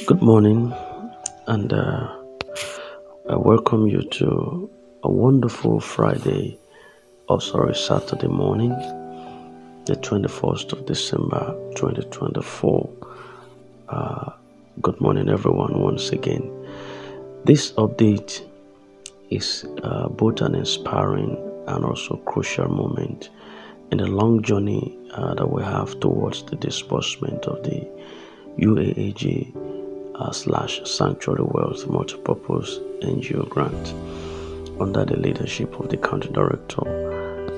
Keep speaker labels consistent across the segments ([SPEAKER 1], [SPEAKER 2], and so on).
[SPEAKER 1] Good morning, and I welcome you to a wonderful Saturday morning, the 21st of December 2024. Good morning, everyone, once again. This update is both an inspiring and also crucial moment in the long journey that we have towards the disbursement of the UAAG / Sanctuary Wealth Multipurpose NGO grant under the leadership of the Country Director,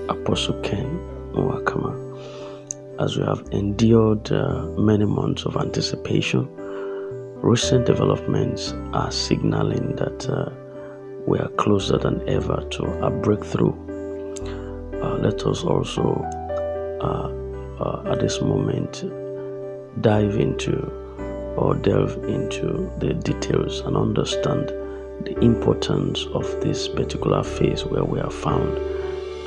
[SPEAKER 1] Apostle Ken Mwakama. As we have endured many months of anticipation, recent developments are signaling that we are closer than ever to a breakthrough. Let us also, at this moment, delve into the details and understand the importance of this particular phase where we have found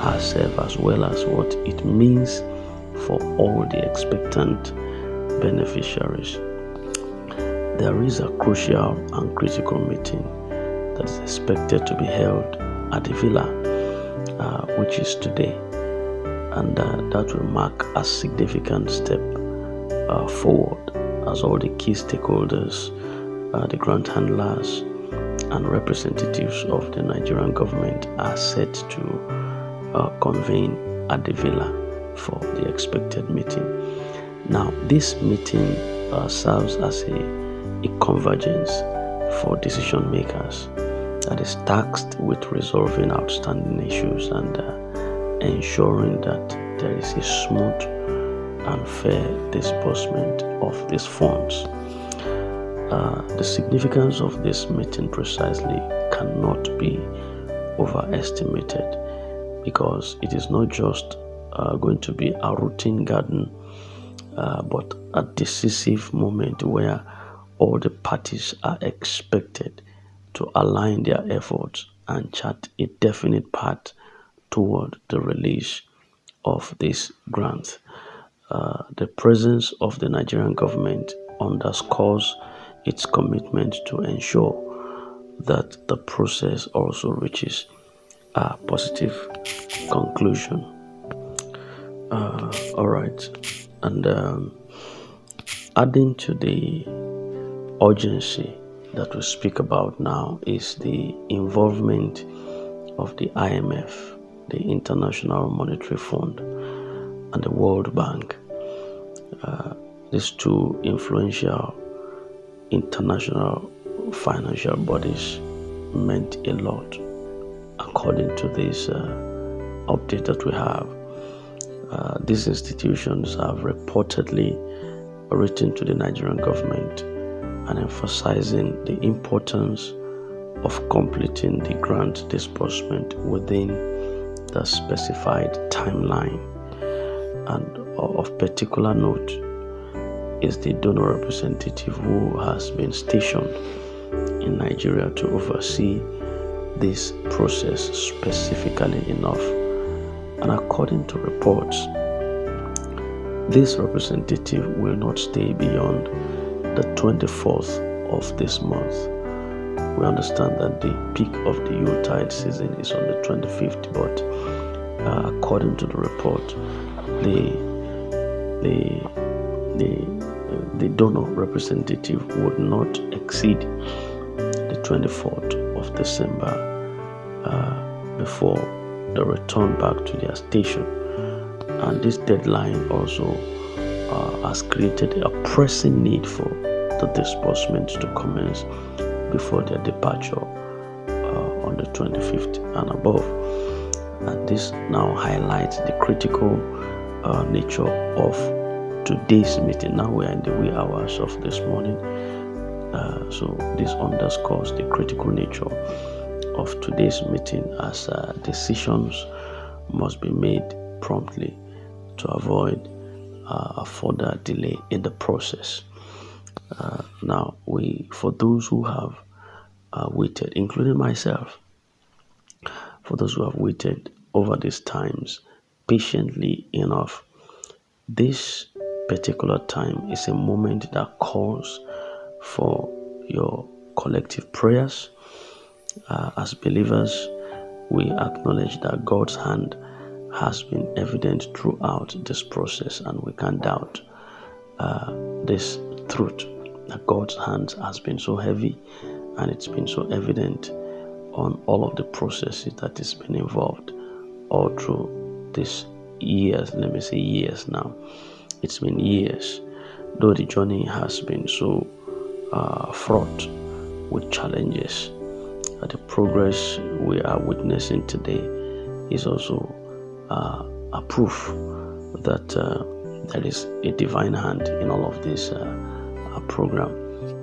[SPEAKER 1] ourselves, as well as what it means for all the expectant beneficiaries. There is a crucial and critical meeting that is expected to be held at the villa, which is today, and that will mark a significant step forward, as all the key stakeholders, the grant handlers, and representatives of the Nigerian government are set to convene at the villa for the expected meeting. Now, this meeting serves as a convergence for decision makers that is tasked with resolving outstanding issues and ensuring that there is a smooth and fair disbursement of these funds. The significance of this meeting precisely cannot be overestimated, because it is not just going to be a routine garden, but a decisive moment where all the parties are expected to align their efforts and chart a definite path toward the release of this grant. The presence of the Nigerian government underscores its commitment to ensure that the process also reaches a positive conclusion. All right, and adding to the urgency that we speak about now is the involvement of the IMF, the International Monetary Fund, and the World Bank. These two influential international financial bodies meant a lot, according to this update that we have. These institutions have reportedly written to the Nigerian government and emphasizing the importance of completing the grant disbursement within the specified timeline. And of particular note is the donor representative who has been stationed in Nigeria to oversee this process specifically enough. And according to reports, this representative will not stay beyond the 24th of this month. We understand that the peak of the Yuletide season is on the 25th, but according to the report, the donor representative would not exceed the 24th of December before the return back to their station. And this deadline also has created a pressing need for the disbursement to commence before their departure on the 25th and above. And this now highlights the critical nature of today's meeting. Now we are in the wee hours of this morning, so this underscores the critical nature of today's meeting, as decisions must be made promptly to avoid a further delay in the process. Now, for those who have waited, including myself, for those who have waited over these times patiently enough, this particular time is a moment that calls for your collective prayers. As believers, we acknowledge that God's hand has been evident throughout this process, and we can't doubt this truth, that God's hand has been so heavy and it's been so evident on all of the processes that has been involved all through these years. Let me say years now. It's been years, though the journey has been so fraught with challenges. The progress we are witnessing today is also a proof that there is a divine hand in all of this program.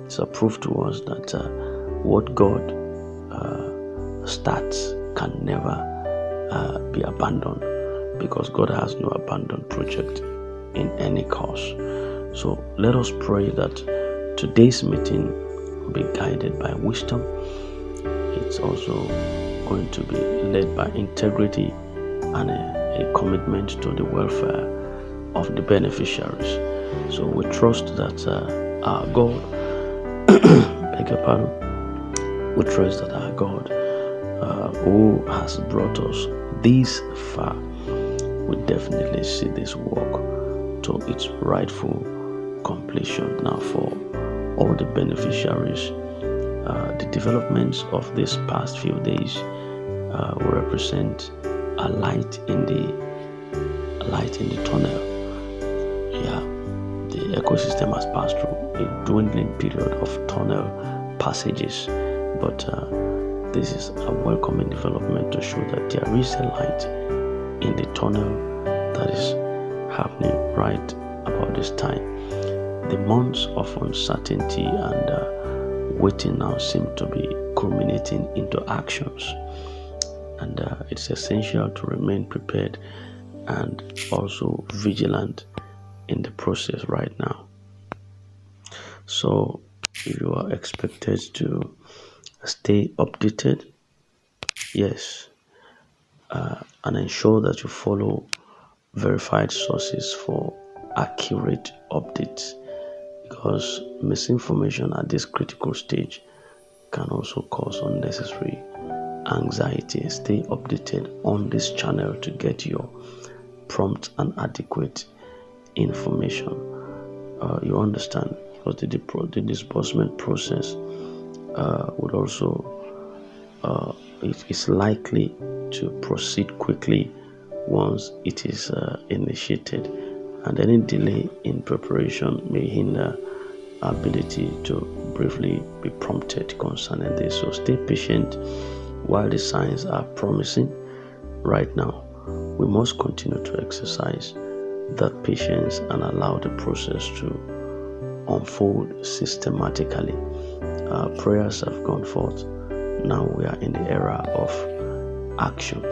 [SPEAKER 1] It's a proof to us that what God starts can never be abandoned, because God has no abandoned project in any cause. So let us pray that today's meeting will be guided by wisdom. It's also going to be led by integrity and a commitment to the welfare of the beneficiaries. So we trust that our God, beg your pardon, we trust that our God, who has brought us this far, will definitely see this work to its rightful completion. Now, for all the beneficiaries, the developments of these past few days will represent a light in the tunnel. Yeah, the ecosystem has passed through a dwindling period of tunnel passages, but this is a welcoming development to show that there is a light in the tunnel that is happening right about this time. The months of uncertainty and waiting now seem to be culminating into actions, and it's essential to remain prepared and also vigilant in the process right now. So you are expected to stay updated, yes, and ensure that you follow verified sources for accurate updates, because misinformation at this critical stage can also cause unnecessary anxiety. Stay updated on this channel to get your prompt and adequate information. You understand, because the disbursement process would also it is likely to proceed quickly once it is initiated, and any delay in preparation may hinder our ability to briefly be prompted concerning this. So stay patient while the signs are promising right now. We must continue to exercise that patience and allow the process to unfold systematically. Prayers have gone forth. Now we are in the era of action,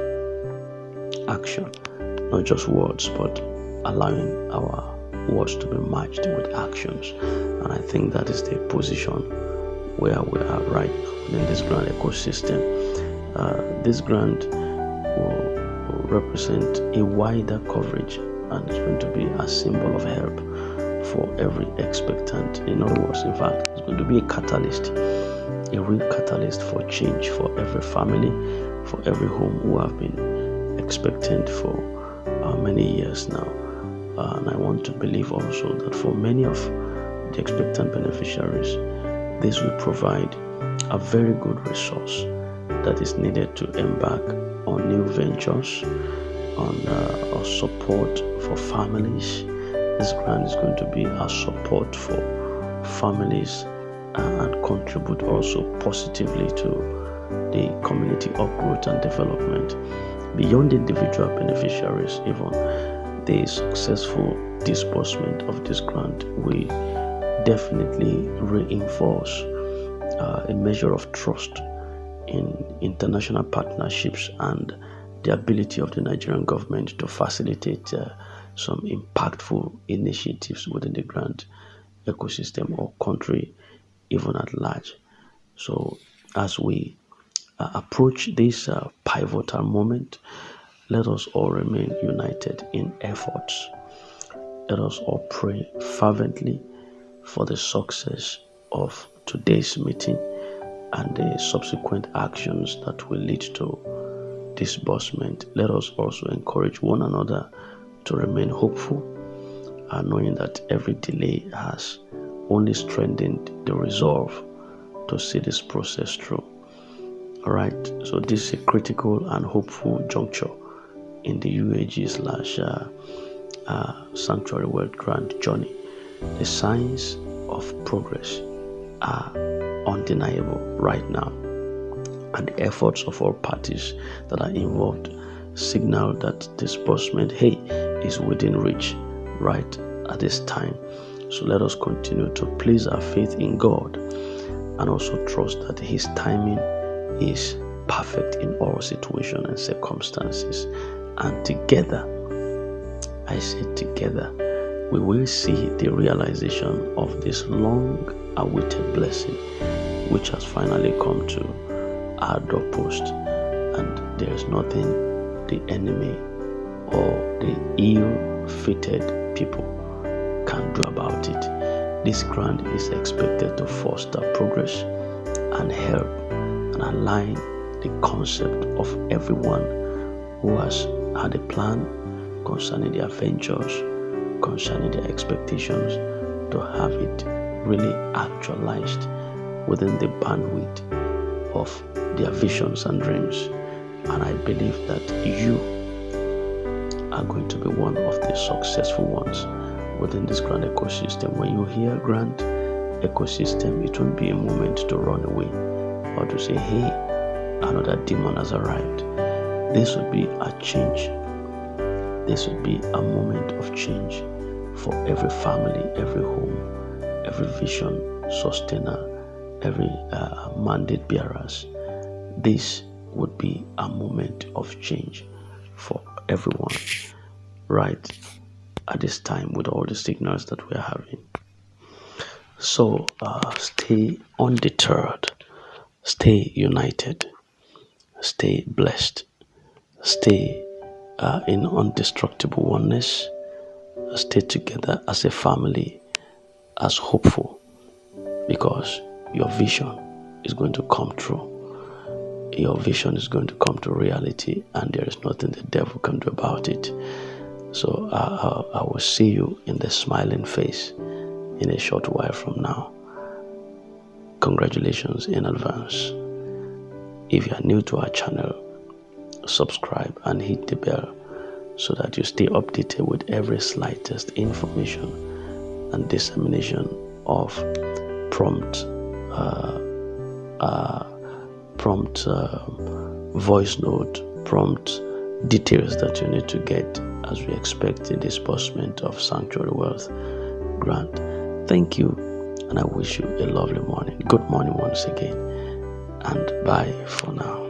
[SPEAKER 1] not just words, but allowing our words to be matched with actions. And I think that is the position where we are right now in this grant ecosystem. This grant will represent a wider coverage, and it's going to be a symbol of help for every expectant. In other words, in fact, it's going to be a catalyst, a real catalyst for change for every family, for every home who have been expectant for many years now. And I want to believe also that for many of the expectant beneficiaries, this will provide a very good resource that is needed to embark on new ventures, on support for families. This grant is going to be a support for families and contribute also positively to the community upgrowth and development. Beyond individual beneficiaries, even the successful disbursement of this grant will definitely reinforce a measure of trust in international partnerships and the ability of the Nigerian government to facilitate some impactful initiatives within the grant ecosystem or country, even at large. So as we approach this pivotal moment, let us all remain united in efforts. Let us all pray fervently for the success of today's meeting and the subsequent actions that will lead to disbursement, let us also encourage one another to remain hopeful, knowing that every delay has only strengthened the resolve to see this process through. All right, so this is a critical and hopeful juncture in the UAG / Sanctuary World Grant journey. The signs of progress are undeniable right now, and the efforts of all parties that are involved signal that disbursement, is within reach right at this time. So let us continue to place our faith in God and also trust that His timing is perfect in all situations and circumstances. And together, I say together, we will see the realization of this long-awaited blessing, which has finally come to our doorpost. And there is nothing the enemy or the ill-fated people can do about it. This grant is expected to foster progress and help and align the concept of everyone who has had a plan concerning their ventures, concerning their expectations, to have it really actualized within the bandwidth of their visions and dreams. And I believe that you are going to be one of the successful ones within this grand ecosystem. When you hear grand ecosystem, it won't be a moment to run away or to say, hey, another demon has arrived. This would be a change. This would be a moment of change for every family, every home, every vision sustainer, every mandate bearers. This would be a moment of change for everyone right at this time with all the signals that we are having. So stay undeterred, stay united, stay blessed, stay in indestructible oneness, stay together as a family, as hopeful, because your vision is going to come true. Your vision is going to come to reality, and there is nothing the devil can do about it. So I will see you in the smiling face in a short while from now. Congratulations in advance. If you are new to our channel, subscribe and hit the bell so that you stay updated with every slightest information and dissemination of prompt voice note, prompt details that you need to get as we expect the disbursement of Sanctuary Wealth Grant. Thank you, and I wish you a lovely morning. Good morning once again, and bye for now.